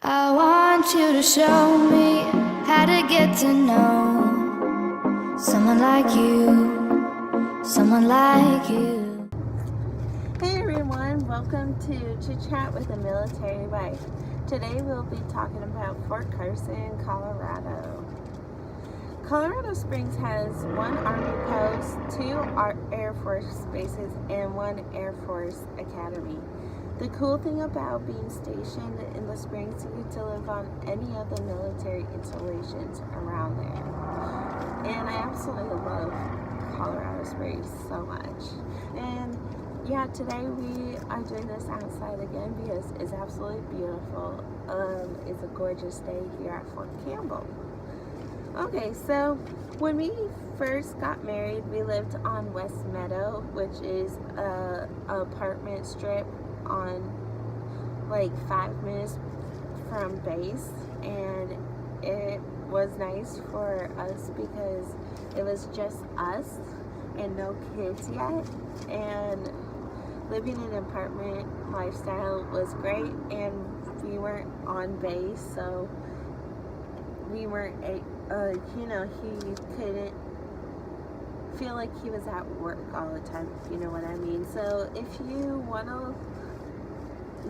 I want you to show me how to get to know someone like you, someone like you. Hey everyone, welcome to Chit Chat with a Military Wife. Today we'll be talking about Fort Carson, Colorado. Colorado Springs has one Army post, two Air Force bases, and one Air Force Academy. The cool thing about being stationed in the Springs, you get to live on any of the military installations around there. And I absolutely love Colorado Springs so much. And yeah, today we are doing this outside again because it's absolutely beautiful. It's a gorgeous day here at Fort Campbell. Okay, so when we first got married, we lived on West Meadow, which is a apartment strip on like 5 minutes from base, and it was nice for us because it was just us and no kids yet, and living in an apartment lifestyle was great, and we weren't on base, so we weren't he couldn't feel like he was at work all the time, if you know what I mean. So if you want to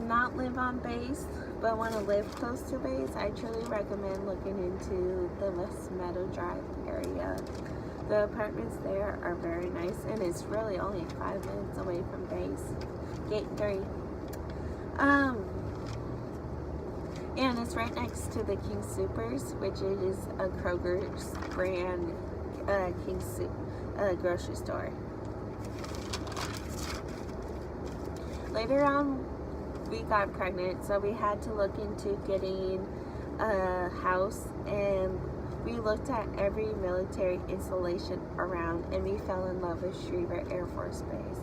not live on base but want to live close to base, I truly recommend looking into the West Meadow Drive area. The apartments there are very nice, and it's really only 5 minutes away from base, Gate 3. And it's right next to the King Soopers, which is a Kroger's brand King Soup grocery store. Later on, we got pregnant, so we had to look into getting a house, and we looked at every military installation around, and we fell in love with Schriever Air Force Base.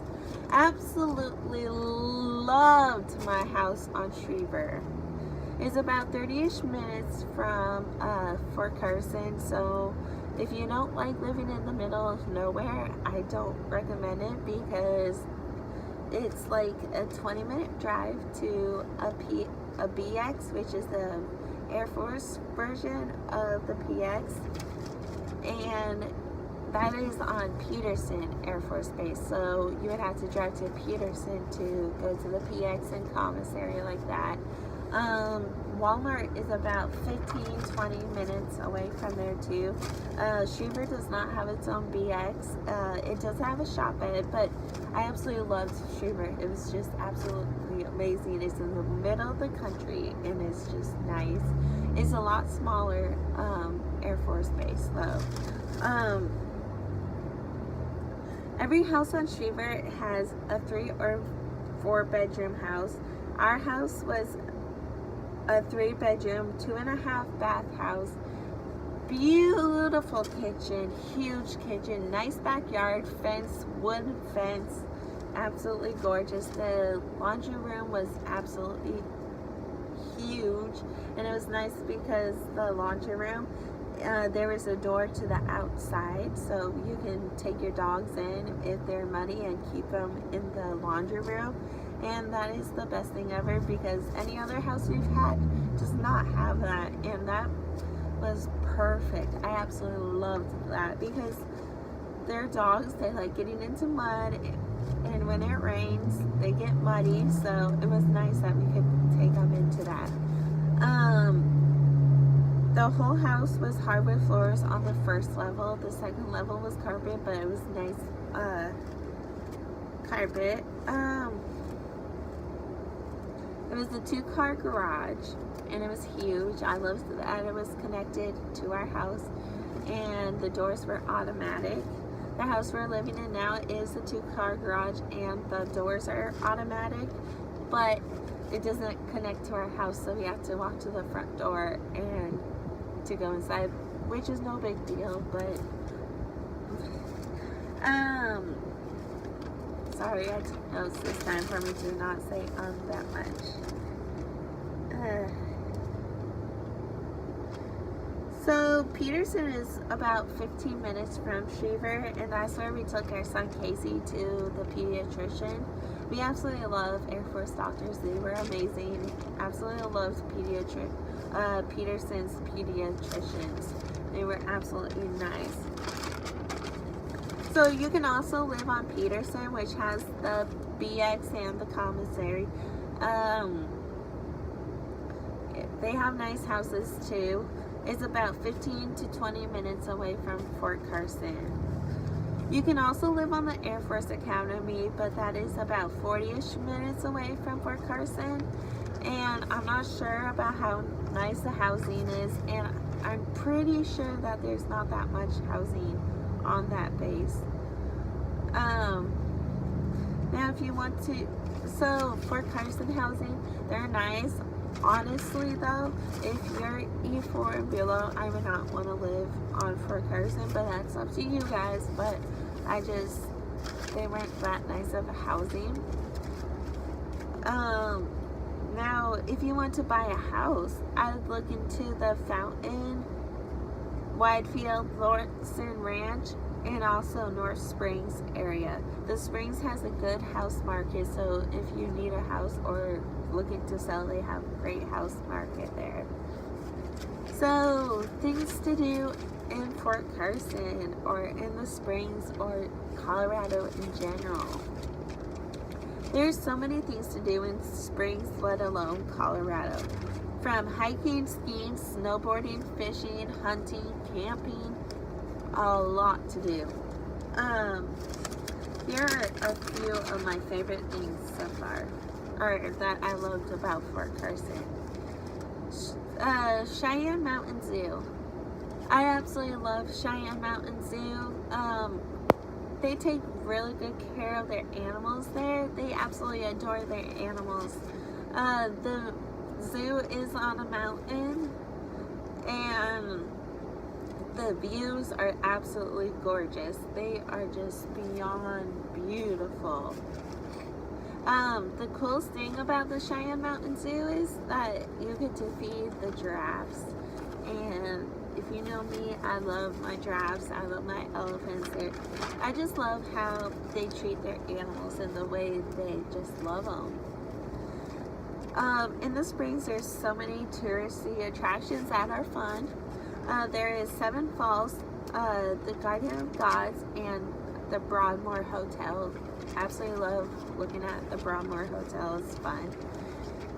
Absolutely loved my house on Schriever. It's about 30-ish minutes from Fort Carson, so if you don't like living in the middle of nowhere, I don't recommend it because it's like a 20-minute drive to a BX, which is the Air Force version of the PX, and that is on Peterson Air Force Base, so you would have to drive to Peterson to go to the PX and commissary like that. Walmart is about 15-20 minutes away from there too. Schriever does not have its own BX. It does have a shop at it, but I absolutely loved Schriever. It was just absolutely amazing. It's in the middle of the country, and it's just nice. It's a lot smaller Air Force base though. Every house on Schriever has a 3 or 4 bedroom house. Our house was a 3-bedroom, 2.5 bath house. Beautiful kitchen, huge kitchen, nice backyard, fence, wood fence, absolutely gorgeous. The laundry room was absolutely huge, and it was nice because the laundry room, there was a door to the outside, so you can take your dogs in if they're muddy and keep them in the laundry room. And that is the best thing ever because any other house we've had does not have that, and that was perfect. I absolutely loved that because their dogs, they like getting into mud, and when it rains they get muddy, so it was nice that we could take them into that. The whole house was hardwood floors on the first level. The second level was carpet, but it was nice carpet. It was a 2-car garage, and it was huge. I loved that it was connected to our house, and the doors were automatic. The house we're living in now is a 2-car garage, and the doors are automatic, but it doesn't connect to our house, so we have to walk to the front door and to go inside, which is no big deal, but sorry, I took notes this time for me to not say that much. So Peterson is about 15 minutes from Schriever, and that's where we took our son Casey to the pediatrician. We absolutely love Air Force doctors. They were amazing. Absolutely loved Peterson's pediatricians. They were absolutely nice. So you can also live on Peterson, which has the BX and the commissary. They have nice houses too. It's about 15 to 20 minutes away from Fort Carson. You can also live on the Air Force Academy, but that is about 40-ish minutes away from Fort Carson. And I'm not sure about how nice the housing is, and I'm pretty sure that there's not that much housing on that base. Now if you want to, so Fort Carson housing, they're nice. Honestly though, if you're E4 and below, I would not want to live on Fort Carson, but that's up to you guys. But they weren't that nice of a housing. Now if you want to buy a house, I would look into the Fountain, Widefield, Lawson Ranch, and also North Springs area. The Springs has a good house market, so if you need a house or looking to sell, they have a great house market there. So things to do in Fort Carson or in the Springs or Colorado in general. There's so many things to do in Springs, let alone Colorado. From hiking, skiing, snowboarding, fishing, hunting, camping, a lot to do. Here are a few of my favorite things so far, or that I loved about Fort Carson. Cheyenne Mountain Zoo. I absolutely love Cheyenne Mountain Zoo. They take really good care of their animals there. They absolutely adore their animals. The zoo is on a mountain, and the views are absolutely gorgeous. They are just beyond beautiful. The coolest thing about the Cheyenne Mountain Zoo is that you get to feed the giraffes. And if you know me, I love my giraffes, I love my elephants. I just love how they treat their animals and the way they just love them. In the Springs, there's so many touristy attractions that are fun. There is Seven Falls, the Garden of Gods, and the Broadmoor Hotel. Absolutely love looking at the Broadmoor Hotel. It's fun.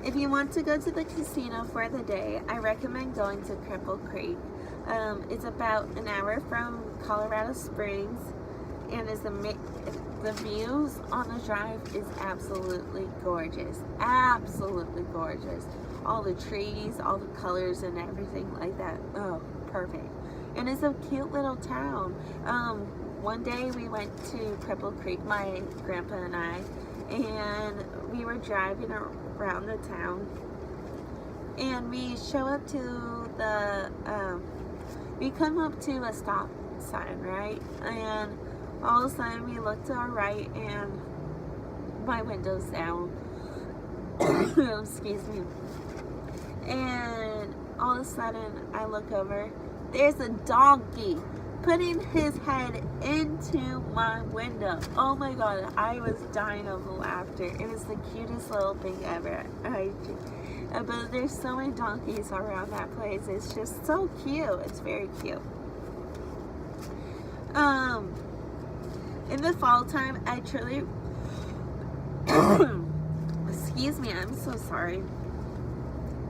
If you want to go to the casino for the day, I recommend going to Cripple Creek. It's about an hour from Colorado Springs, and the views on the drive is absolutely gorgeous. Absolutely gorgeous. All the trees, all the colors and everything like that. Oh, perfect. And it's a cute little town. One day we went to Cripple Creek, my grandpa and I, and we were driving around the town, and we show up to the, we come up to a stop sign, right? And all of a sudden we look to our right, and my window's down. Excuse me. And all of a sudden I look over, there's a donkey putting his head into my window. Oh my god, I was dying of laughter. It was the cutest little thing ever. But there's so many donkeys around that place. It's just so cute. It's very cute. In the fall time, I truly excuse me, I'm so sorry.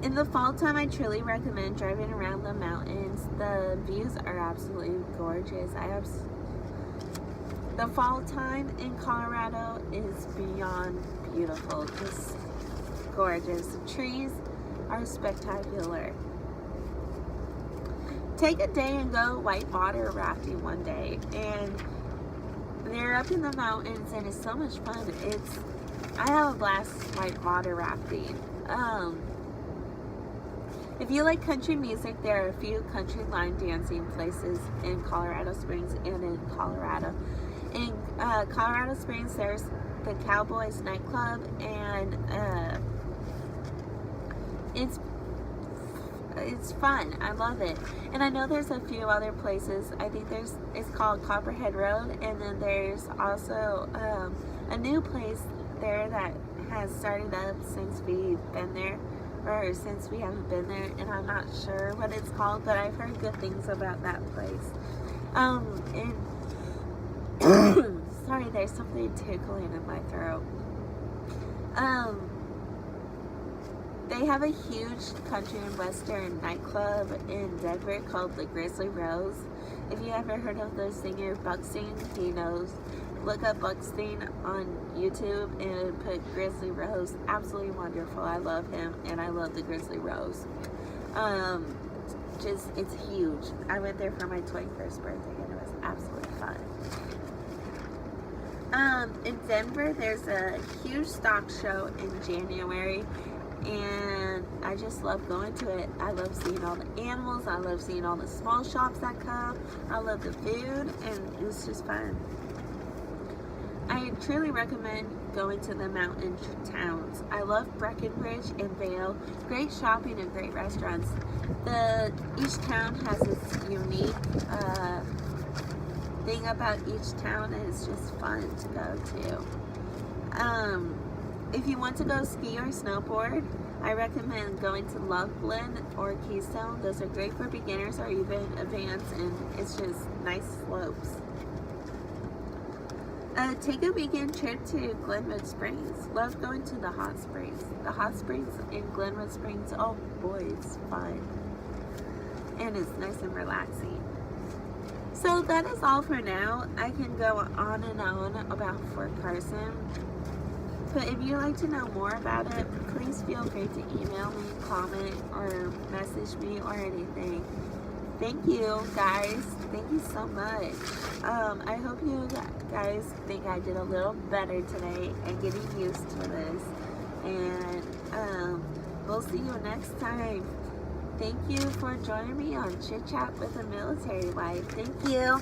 In the fall time, I truly recommend driving around the mountains. The views are absolutely gorgeous. The fall time in Colorado is beyond beautiful. Just gorgeous. The trees are spectacular. Take a day and go whitewater rafting one day. And they're up in the mountains, and it's so much fun. I have a blast whitewater rafting. If you like country music, there are a few country line dancing places in Colorado Springs and in Colorado. In Colorado Springs, there's the Cowboys nightclub, and it's fun. I love it. And I know there's a few other places. I think it's called Copperhead Road, and then there's also a new place there that has started up since we've been there, or since we haven't been there, and I'm not sure what it's called, but I've heard good things about that place. And sorry, there's something tickling in my throat. They have a huge country and western nightclub in Denver called the Grizzly Rose. If you ever heard of the singer Buckstein, he knows. Look up Buckstein on YouTube and put Grizzly Rose. Absolutely wonderful. I love him, and I love the Grizzly Rose. It's huge. I went there for my 21st birthday, and it was absolutely fun. In Denver, there's a huge stock show in January, and I just love going to it. I love seeing all the animals. I love seeing all the small shops that come. I love the food, and it's just fun. I truly recommend going to the mountain towns. I love Breckenridge and Vail. Great shopping and great restaurants. Each town has its unique thing about each town, and it's just fun to go to. If you want to go ski or snowboard, I recommend going to Loveland or Keystone. Those are great for beginners or even advanced, and it's just nice slopes. Take a weekend trip to Glenwood Springs. Love going to the hot springs. The hot springs in Glenwood Springs, oh boy, it's fun. And it's nice and relaxing. So that is all for now. I can go on and on about Fort Carson. But if you'd like to know more about it, please feel free to email me, comment, or message me or anything. Thank you, guys. Thank you so much. I hope you guys think I did a little better today and getting used to this. And we'll see you next time. Thank you for joining me on Chit Chat with a Military Wife. Thank you.